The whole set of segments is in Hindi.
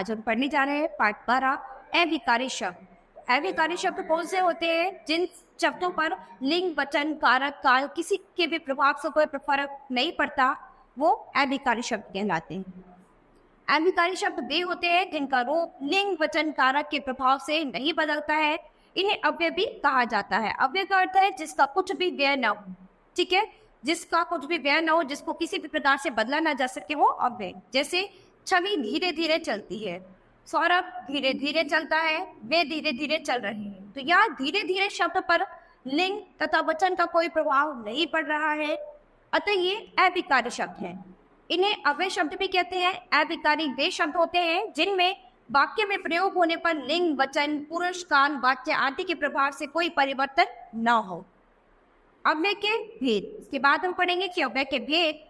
आज हम पढ़ने जा रहे हैं पाठ 12 अविकारी शब्द। अविकारी शब्द कौन से होते हैं? जिन शब्दों पर लिंग, वचन, कारक, काल किसी के भी प्रभाव से कोई फर्क नहीं पड़ता, वो अविकारी शब्द कहलाते हैं। अविकारी शब्द वे होते हैं जिनका रूप लिंग, वचन, कारक के प्रभाव से नहीं बदलता है। इन्हें अव्यय भी कहा जाता है। अव्यय का अर्थ है जिसका कुछ भी व्यय न हो। ठीक है, जिसका कुछ भी व्यय न हो, जिसको किसी भी प्रकार से बदला ना जा सके, वो अव्यय। जैसे छवि धीरे धीरे चलती है, सौरभ धीरे धीरे चलता है, वे धीरे धीरे चल रहे हैं। तो यहाँ धीरे धीरे शब्द पर लिंग तथा वचन का कोई प्रभाव नहीं पड़ रहा है, अतः ये अविकारी शब्द है। इन्हें अव्यय शब्द भी कहते हैं। अविकारी वे शब्द होते हैं जिनमें वाक्य में प्रयोग होने पर लिंग, वचन, पुरुष, काल, वाच्य आदि के प्रभाव से कोई परिवर्तन न हो। अव्यय के भेद, इसके बाद हम पढ़ेंगे कि अव्यय के भेद।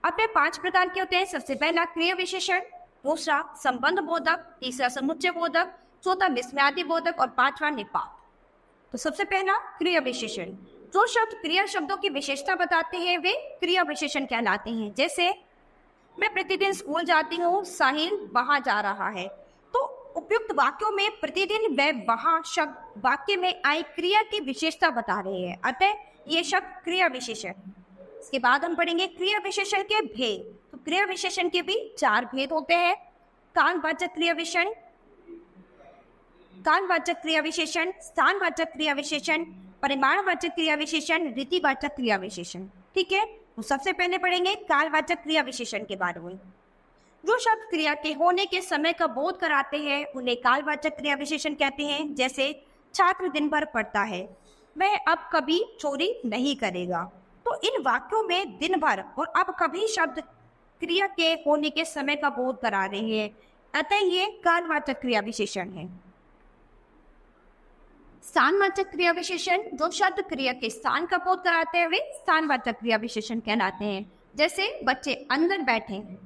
अव्यय 5 प्रकार के होते हैं। सबसे पहला क्रिया विशेषण, दूसरा संबंध बोधक, तीसरा समुच्चय बोधक, चौथा विस्मयादि बोधक और पांचवा निपात। तो सबसे पहला क्रिया विशेषण। जो शब्द क्रिया शब्दों की विशेषता बताते हैं वे क्रिया विशेषण कहलाते हैं। जैसे मैं प्रतिदिन स्कूल जाती हूँ, साहिल वहां जा रहा है। तो उपयुक्त वाक्यों में प्रतिदिन व वहां शब्द वाक्य में आई क्रिया की विशेषता बता रहे हैं, अतः ये शब्द क्रिया विशेषण है। इसके बाद हम पढ़ेंगे क्रिया विशेषण के भेद। तो क्रिया विशेषण के भी 4 भेद होते हैं। कालवाचक क्रिया विशेषण, कालवाचक क्रिया विशेषण, स्थानवाचक क्रिया विशेषण, परिमाणवाचक क्रिया विशेषण, रीतिवाचक क्रिया विशेषण। ठीक है, तो सबसे पहले पढ़ेंगे कालवाचक क्रिया विशेषण के बारे में। जो शब्द क्रिया के होने के समय का बोध कराते हैं उन्हें कालवाचक क्रिया विशेषण कहते हैं। जैसे छात्र दिन भर पढ़ता है, वह अब कभी चोरी नहीं करेगा। तो इन वाक्यों में दिन भर और अब कभी शब्द क्रिया के होने के समय का बोध करा रहे हैं, अतः ये कालवाचक क्रिया विशेषण है। स्थानवाचक क्रिया विशेषण, जो शब्द क्रिया के स्थान का बोध कराते हैं वे स्थानवाचक क्रिया विशेषण कहलाते हैं। जैसे बच्चे अंदर बैठे हैं,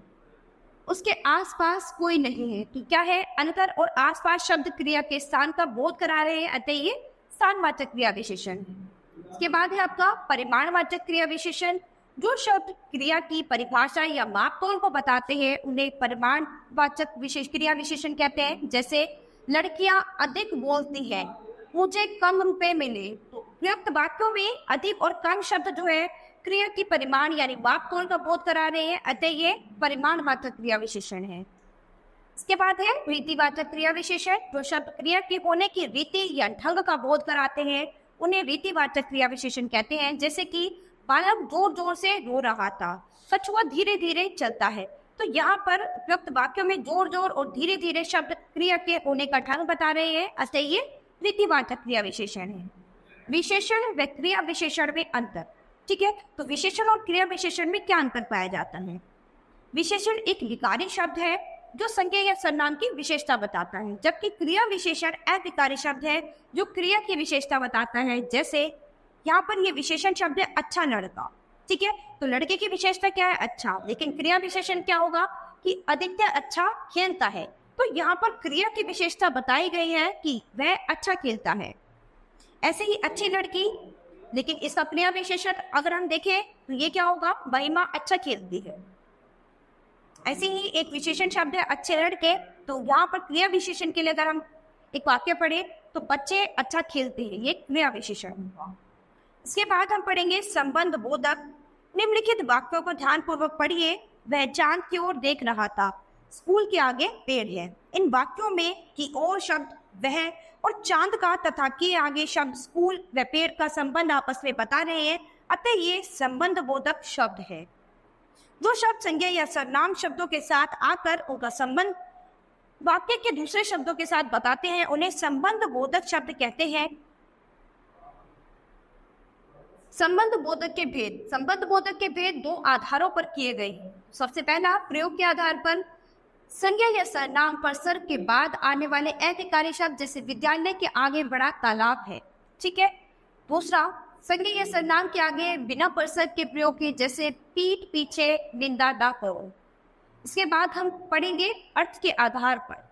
उसके आसपास कोई नहीं है। तो क्या है? अंदर और आसपास शब्द क्रिया के स्थान का बोध करा रहे हैं, अतः ये स्थानवाचक क्रिया विशेषण है। इसके बाद है आपका परिमाणवाचक क्रिया विशेषण। जो शब्द क्रिया की परिभाषा या मापतोल को बताते हैं उन्हें परिमाणवाचक क्रिया विशेषण कहते हैं। जैसे लड़कियां अधिक बोलती हैं, मुझे कम रुपए मिले। तो प्रयुक्त वाक्यों में अधिक और कम शब्द जो है क्रिया की परिमाण यानी मापतोल का बोध करा रहे हैं, अतः ये परिमाणवाचक क्रिया विशेषण है। इसके बाद है रीतिवाचक क्रिया विशेषण। जो शब्द क्रिया के होने की रीति या ढंग का बोध कराते हैं उन्हें रीतिवाचक क्रिया विशेषण कहते हैं। जैसे कि बालक जोर जोर से रो रहा था, कछुआ धीरे धीरे चलता है। तो यहाँ पर उपयुक्त वाक्यों में जोर जोर और धीरे धीरे शब्द क्रिया के होने का ढंग बता रहे हैं, अतः ये रीतिवाचक क्रिया विशेषण है। विशेषण व क्रिया विशेषण में अंतर। ठीक है, तो विशेषण और क्रिया विशेषण में क्या अंतर पाया जाता है? विशेषण एक विकारी शब्द है जो संज्ञा या सर्वनाम की विशेषता बताता है, जबकि क्रिया विशेषण अविकारी शब्द है जो क्रिया की विशेषता बताता है। जैसे यहाँ पर ये विशेषण शब्द है अच्छा लड़का। ठीक है, तो लड़के की विशेषता क्या है? अच्छा। लेकिन क्रिया विशेषण क्या होगा कि आदित्य अच्छा खेलता है। तो यहाँ पर क्रिया की विशेषता बताई गई है कि वह अच्छा खेलता है। ऐसे ही अच्छी लड़की, लेकिन इसका क्रिया विशेषण अगर हम देखें तो ये क्या होगा? महिमा अच्छा खेलती है। ऐसे ही एक विशेषण शब्द है अच्छे लड़के। तो यहाँ पर क्रिया विशेषण के लिए अगर हम एक वाक्य पढ़े तो बच्चे अच्छा खेलते हैं, ये क्रिया विशेषण होगा। इसके बाद हम पढ़ेंगे संबंध बोधक। निम्नलिखित वाक्यों को ध्यानपूर्वक पढ़िए। वह चांद की ओर देख रहा था, स्कूल के आगे पेड़ है। इन वाक्यों में की ओर शब्द वह और चांद का तथा के आगे शब्द स्कूल व पेड़ का संबंध आपस में बता रहे हैं, अतः ये संबंध बोधक शब्द है। जो शब्द संज्ञा या सर्वनाम शब्दों के साथ आकर उनका संबंध वाक्य के दूसरे शब्दों के साथ बताते हैं उन्हें संबंध बोधक शब्द कहते हैं। संबंध बोधक के भेद। संबंध बोधक के भेद 2 आधारों पर किए गए हैं। सबसे पहला प्रयोग के आधार पर, संज्ञा या सर्वनाम पर सर के बाद आने वाले अविकारी शब्द जैसे विद्यालय के आगे बड़ा तालाब है। ठीक है। दूसरा, संज्ञा या सर्वनाम के आगे बिना परसर के प्रयोग के जैसे पीठ पीछे, निंदा ना करो। इसके बाद हम पढ़ेंगे अर्थ के आधार पर।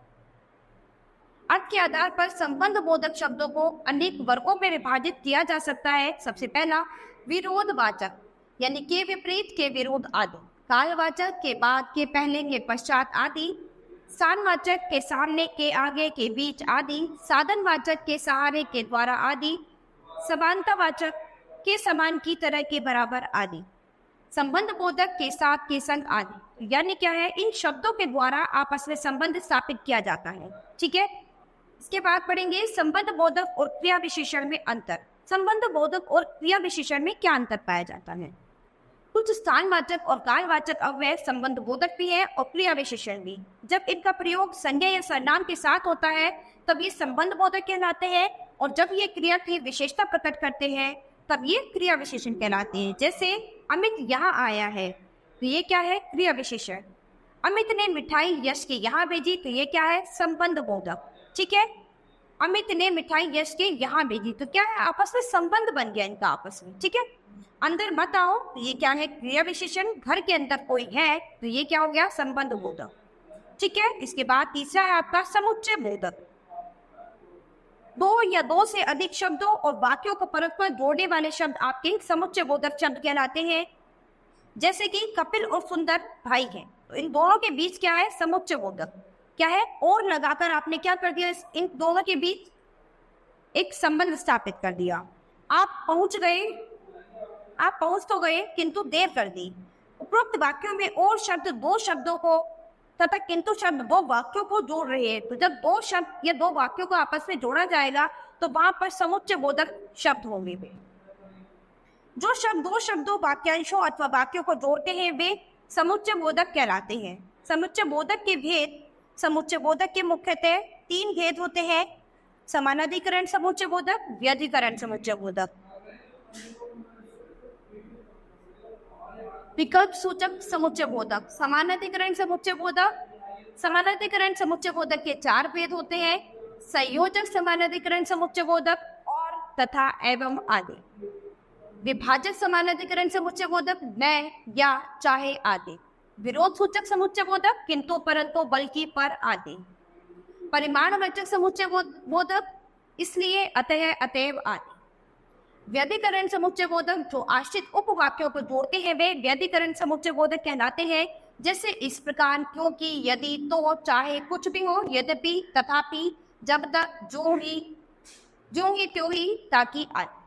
अर्थ के आधार पर संबंध बोधक शब्दों को अनेक वर्गों में विभाजित किया जा सकता है। सबसे पहला विरोधवाचक यानी के विपरीत, के विरोध आदि। कालवाचक के बाद, के पहले, के पश्चात आदि। स्थानवाचक के सामने, के आगे, के बीच आदि, साधनवाचक के सहारे, के द्वारा आदि, समानतावाचक के समान, की तरह, के बराबर आदि, संबंध बोधक के साथ, के संग आदि। यानी क्या है, इन शब्दों के द्वारा आपस में संबंध स्थापित किया जाता है। ठीक है, इसके बाद पढ़ेंगे संबंध बोधक और क्रिया विशेषण में अंतर। संबंध बोधक और क्रिया विशेषण में क्या अंतर पाया जाता है? कुछ स्थानवाचक और कालवाचक अव्यय संबंध बोधक भी है और क्रिया विशेषण भी। जब इनका प्रयोग संज्ञा या सर्वनाम के साथ होता है तब ये संबंध बोधक कहलाते हैं, और जब ये क्रिया की विशेषता प्रकट करते हैं तब ये क्रिया विशेषण कहलाते हैं। जैसे अमित यहाँ आया है, तो ये क्या है? क्रिया विशेषण। अमित ने मिठाई यश के यहाँ भेजी, तो ये क्या है? संबंध बोधक। ठीक है, अमित ने मिठाई यश के यहाँ भेजी, तो क्या है? आपस में संबंध बन गया इनका आपस में। ठीक है, अंदर मत आओ, तो ये क्या है? क्रिया विशेषण। घर के अंदर कोई है, तो ये क्या हो गया? संबंध बोधक। ठीक है, इसके बाद तीसरा है आपका समुच्चय बोधक। दो या दो से अधिक शब्दों और वाक्यों को परस्पर जोड़ने वाले शब्द आपके समुच्चय बोधक शब्द कहलाते हैं। जैसे कि कपिल और सुंदर भाई हैं, तो इन दोनों के बीच क्या है? समुच्चय बोधक। क्या है? और लगाकर आपने क्या कर दिया? इन दोनों के बीच एक संबंध स्थापित कर दिया। आप पहुंच तो गए किंतु देर कर दी। उपरोक्त वाक्यों में और शब्द दो शब्दों को तथा किंतु शब्द दो वाक्यों को जोड़ रहे हैं, तो जब दो शब्द या दो वाक्यों को आपस में जोड़ा जाएगा तो वहां पर समुच्चय बोधक शब्द होंगे। वे जो शब्द दो शब्दों, वाक्यांशों अथवा वाक्यों को जोड़ते हैं वे समुच्चय बोधक कहलाते हैं। समुच्चय बोधक के भेद। समुच्चय बोधक के मुख्यतः तीन भेद होते हैं: समानाधिकरण समुच्चय बोधक, व्यधिकरण समुच्चय बोधक, विकल्प सूचक समुच्चय बोधक। समानाधिकरण समुच्चय बोधक। समानाधिकरण समुच्चय बोधक के चार भेद होते हैं: संयोजक समानाधिकरण समुच्चय बोधक, और, तथा, एवं आदि। विभाजक समानाधिकरण समुच्चय बोधक, न, या, चाहे आदि। विरोध सूचक समुच्चय बोधक, किंतु, परंतु, बल्कि, पर आदि। परिमाणवाचक समुच्चय बोधक, इसलिए, अतः, अतएव आदि। व्यधिकरण समुच्चय बोधक, जो आश्रित उपवाक्यों को जोड़ते हैं वे व्यधिकरण समुच्चय बोधक कहलाते हैं। जैसे इस प्रकार, क्योंकि, यदि, तो, चाहे, कुछ भी हो, यद्यपि, तथापि, जब तक, जो ही, त्यों ही, ताकि आदि।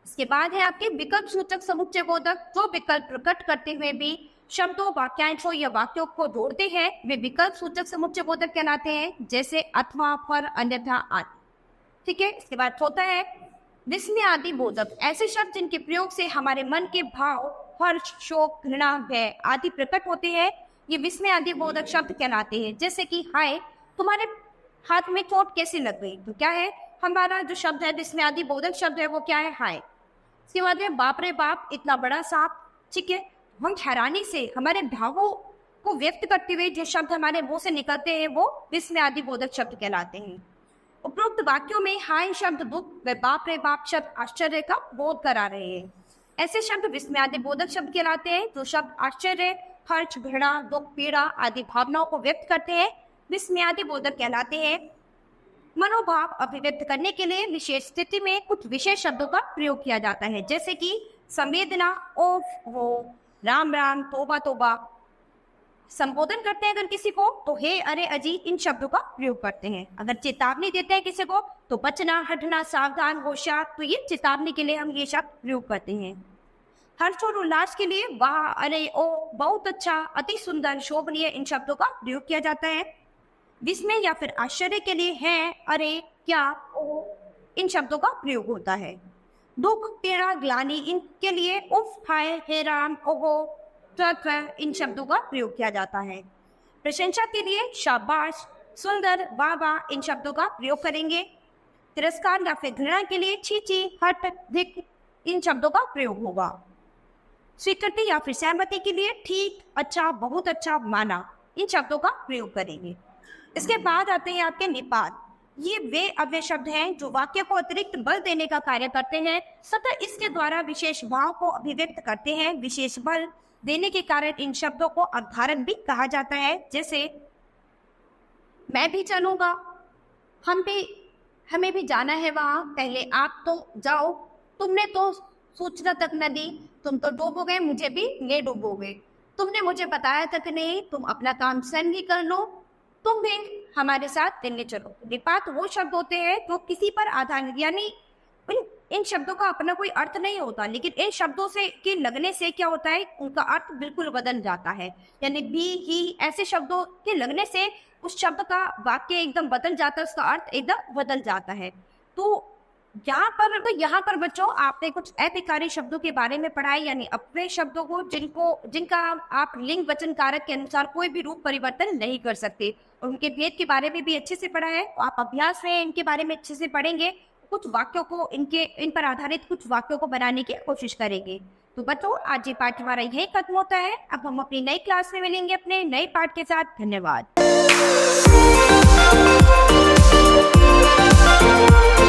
इसके बाद है आपके विकल्प सूचक समुच्चय बोधक, जो विकल्प प्रकट करते हुए भी शब्दों, वाक्यांशों या वाक्यों को जोड़ते हैं वे विकल्प सूचक समुच्चय बोधक कहलाते हैं। जैसे अथवा, पर, अन्यथा आदि। ठीक है, इसके बाद होता है विस्मय आदि बोधक। ऐसे शब्द जिनके प्रयोग से हमारे मन के भाव, हर्ष, शोक, घृणा, भय आदि प्रकट होते हैं, ये विस्मय आदि बोधक शब्द कहलाते हैं। जैसे कि हाय, तुम्हारे हाथ में चोट कैसी लग गई, तो क्या है? हमारा जो शब्द है विस्मय आदि बोधक शब्द है वो क्या है? हाय। इसके बाद है बाप रे बाप, इतना बड़ा सांप। ठीक है, हम हैरानी से हमारे भावों को व्यक्त करते हुए जो शब्द हमारे मुंह से निकलते हैं वो विस्मय आदि बोधक शब्द कहलाते हैं। उपरोक्त वाक्यों में हाय शब्द दुख व बाप रे बाप शब्द आश्चर्य का बोध करा रहे हैं। ऐसे शब्द विस्मय आदि बोधक शब्द कहलाते हैं। जो शब्द आश्चर्य, हर्ष, घृणा, दुख, पीड़ा आदि भावनाओं को व्यक्त करते हैं विस्मय आदि बोधक कहलाते हैं। मनोभाव अभिव्यक्त करने के लिए विशेष स्थिति में कुछ विशेष शब्दों का प्रयोग किया जाता है। जैसे कि संवेदना, ओफ हो, राम राम, तोबा तोबा। संबोधन करते हैं अगर किसी को तो हे, अरे, अजी, इन शब्दों का प्रयोग करते हैं। अगर चेतावनी देते हैं किसी को तो बचना, हटना, सावधान, होशियार, तो ये चेतावनी के लिए हम ये शब्द प्रयोग करते हैं। हर्ष और उल्लास के लिए वाह, अरे, ओ, बहुत अच्छा, अति सुंदर, शोभनीय, इन शब्दों का प्रयोग किया जाता है। विस्मय या फिर आश्चर्य के लिए है, अरे, क्या, ओ, इन शब्दों का प्रयोग होता है। दुख, पीड़ा, ग्लानि, इनके लिए उफ, हाय, हे राम, ओहो, इन शब्दों का प्रयोग किया जाता है। प्रशंसा के लिए शाबाश, सुंदर, वाह वाह, इन शब्दों का प्रयोग करेंगे। तिरस्कार या फिर घृणा के लिए छी छी, हट, धिक, इन शब्दों का प्रयोग होगा। स्वीकृति या फिर सहमति के लिए ठीक, अच्छा, बहुत अच्छा, माना, इन शब्दों का प्रयोग करेंगे। इसके बाद आते हैं आपके निपात। ये वे अव्यय शब्द हैं जो वाक्य को अतिरिक्त बल देने का कार्य करते हैं, सतह इसके द्वारा विशेष भाव को अभिव्यक्त करते हैं। विशेष बल देने के कारण इन शब्दों को अवधारण भी कहा जाता है। जैसे मैं भी चलूंगा, हमें भी जाना है वहां, पहले आप तो जाओ, तुमने तो सूचना तक न दी, तुम तो डूबोगे, मुझे भी ले डूबोगे, तुमने मुझे बताया तक नहीं, तुम अपना काम स्वयं ही कर लो, तुम भी हमारे साथ दिल्ली चलो। निपात वो शब्द होते हैं जो किसी पर आधारित, यानी इन शब्दों का अपना कोई अर्थ नहीं होता, लेकिन इन शब्दों से के लगने से क्या होता है, उनका अर्थ बिल्कुल बदल जाता है। यानी बी, ही ऐसे शब्दों के लगने से उस शब्द का वाक्य एकदम बदल जाता है, उसका अर्थ एकदम बदल जाता है। तो यहाँ पर बच्चों आपने कुछ अतिकारी शब्दों के बारे में पढ़ा है, यानी अपने शब्दों को जिनका आप लिंग वचन कारक के अनुसार कोई भी रूप परिवर्तन नहीं कर सकते, और उनके भेद के बारे में भी अच्छे से पढ़ा है। आप अभ्यास में इनके बारे में अच्छे से पढ़ेंगे, कुछ वाक्यों को इन पर आधारित कुछ वाक्यों को बनाने की कोशिश करेंगे। तो बच्चों आज ये पाठ हमारा यही खत्म होता है। अब हम अपनी नई क्लास में मिलेंगे अपने नए पाठ के साथ। धन्यवाद।